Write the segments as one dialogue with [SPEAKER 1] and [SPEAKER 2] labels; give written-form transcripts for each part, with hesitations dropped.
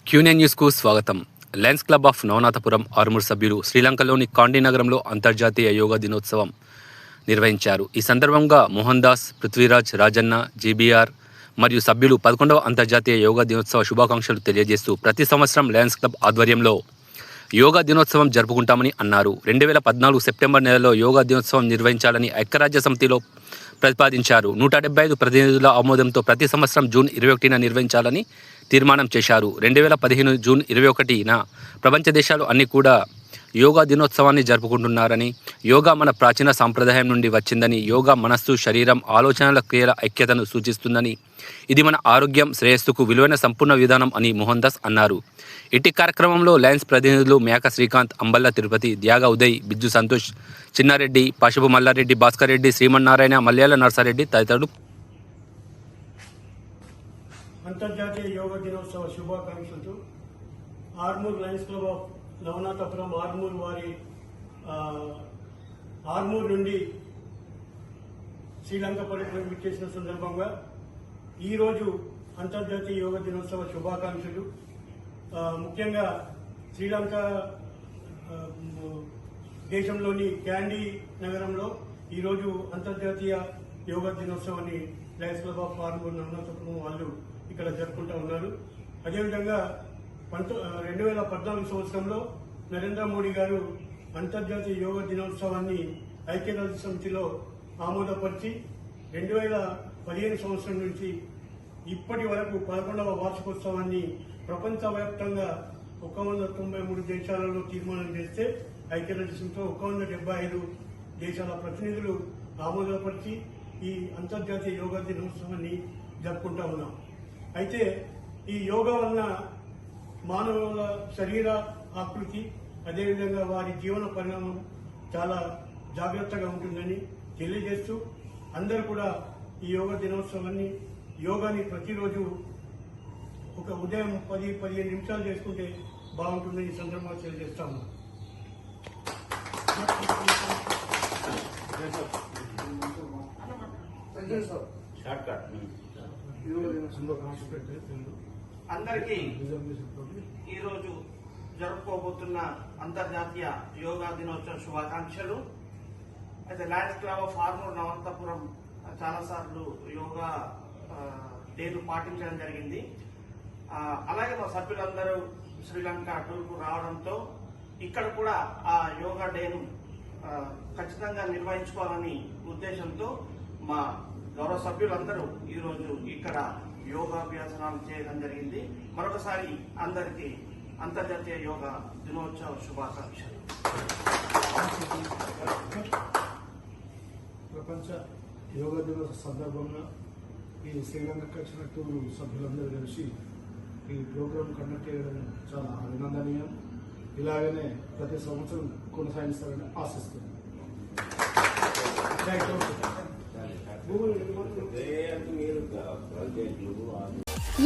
[SPEAKER 1] క్యూనెన్ న్యూస్కు స్వాగతం. Lions club of Navanathapuram Armoor సభ్యులు శ్రీలంకలోని కాండీ నగరంలో అంతర్జాతీయ యోగా దినోత్సవం నిర్వహించారు. ఈ సందర్భంగా మోహన్ దాస్, పృథ్వీరాజ్, రాజన్న, జీబీఆర్ మరియు సభ్యులు 11వ అంతర్జాతీయ యోగా దినోత్సవ శుభాకాంక్షలు తెలియజేస్తూ ప్రతి సంవత్సరం లయన్స్ క్లబ్ ఆధ్వర్యంలో యోగా దినోత్సవం జరుపుకుంటామని అన్నారు. 2014 సెప్టెంబర్ నెలలో యోగా దినోత్సవం నిర్వహించాలని ఐక్యరాజ్య సమితిలో ప్రతిపాదించారు. 175 ప్రతినిధుల ఆమోదంతో ప్రతి సంవత్సరం జూన్ 21న నిర్వహించాలని తీర్మానం చేశారు. 2015 జూన్ 21న ప్రపంచ దేశాలు అన్నీ కూడా యోగా దినోత్సవాన్ని జరుపుకుంటున్నారని, యోగా మన ప్రాచీన సాంప్రదాయం నుండి వచ్చిందని, యోగా మనస్సు, శరీరం, ఆలోచనల క్రియల ఐక్యతను సూచిస్తుందని, ఇది మన ఆరోగ్యం, శ్రేయస్సుకు విలువైన సంపూర్ణ విధానం అని మోహన్ దాస్ అన్నారు. ఇట్టి కార్యక్రమంలో లయన్స్ ప్రతినిధులు మేక శ్రీకాంత్, అంబల్ల తిరుపతి, త్యాగ ఉదయ్, బిజ్జు సంతోష్, చిన్నారెడ్డి, పశుపు మల్లారెడ్డి, భాస్కర్ రెడ్డి, శ్రీమన్నారాయణ, మల్యాల నర్సారెడ్డి తదితరులు.
[SPEAKER 2] అంతర్జాతీయ యోగా దినోత్సవ శుభాకాంక్షలతో Armoor lions club of Navanathapuram Armoor వారి ఆర్మూర్ నుండి శ్రీలంక పర్యటనకు విచ్చేసిన సందర్భంగా ఈరోజు అంతర్జాతీయ యోగా దినోత్సవ శుభాకాంక్షలు. ముఖ్యంగా శ్రీలంక దేశంలోని క్యాండీ నగరంలో ఈరోజు అంతర్జాతీయ యోగా దినోత్సవాన్ని Lions club of Armoor Navanathapuram వాళ్ళు ఇక్కడ జరుపుకుంటూ ఉన్నారు. అదేవిధంగా 2014 సంవత్సరంలో నరేంద్ర మోడీ గారు అంతర్జాతీయ యోగా దినోత్సవాన్ని ఐక్యరాజ్య సమితిలో ఆమోదపరిచి 2015 సంవత్సరం నుంచి ఇప్పటి వరకు 11వ వార్షికోత్సవాన్ని ప్రపంచవ్యాప్తంగా 193 దేశాలలో తీర్మానం చేస్తే ఐక్యరాజ్య సమితిలో 175 దేశాల ప్రతినిధులు ఆమోదపరిచి ఈ అంతర్జాతీయ యోగా దినోత్సవాన్ని జరుపుకుంటా ఉన్నాం. అయితే ఈ యోగా వలన మానవుల శరీర ఆకృతి, అదేవిధంగా వారి జీవన పరిణామం చాలా జాగ్రత్తగా ఉంటుందని తెలియజేస్తూ అందరూ కూడా ఈ యోగా దినోత్సవాన్ని యోగాని ప్రతిరోజు ఒక ఉదయం 10-15 నిమిషాలు చేసుకుంటే బాగుంటుందని ఈ సందర్భంగా తెలియజేస్తాము.
[SPEAKER 3] అందరికీ ఈరోజు జరుపుకోబోతున్న అంతర్జాతీయ యోగా దినోత్సవ శుభాకాంక్షలు. అయితే Lions club of Armoor Navanathapuram చాలాసార్లు యోగా డేను పాటించడం జరిగింది. అలాగే మా సభ్యులందరూ శ్రీలంక టూర్కు రావడంతో ఇక్కడ కూడా ఆ యోగా డేను ఖచ్చితంగా నిర్వహించుకోవాలని ఉద్దేశంతో మా గౌరవ సభ్యులందరూ ఈరోజు ఇక్కడ యోగాభ్యాసనాలు చేయడం జరిగింది. మరొకసారి అందరికీ అంతర్జాతీయ యోగా దినోత్సవ శుభాకాంక్షలు.
[SPEAKER 4] ప్రపంచ యోగా దినోత్సవ సందర్భంగా ఈ శ్రీలంకకు వచ్చిన టూరు సభ్యులందరూ కలిసి ఈ ప్రోగ్రాం కండక్ట్ చేయడం చాలా అభినందనీయం. ఇలాగనే ప్రతి సంవత్సరం కొనసాగిస్తారని ఆశిస్తున్నాను.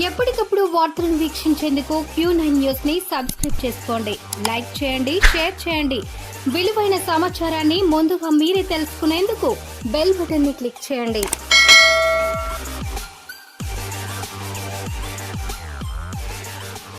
[SPEAKER 5] ఎప్పటికప్పుడు వార్తలను వీక్షించేందుకు Q9 న్యూస్ ని సబ్స్క్రైబ్ చేసుకోండి, లైక్ చేయండి, షేర్ చేయండి. విలువైన సమాచారాన్ని ముందుగా మీరే తెలుసుకునేందుకు బెల్ బటన్ ని క్లిక్ చేయండి.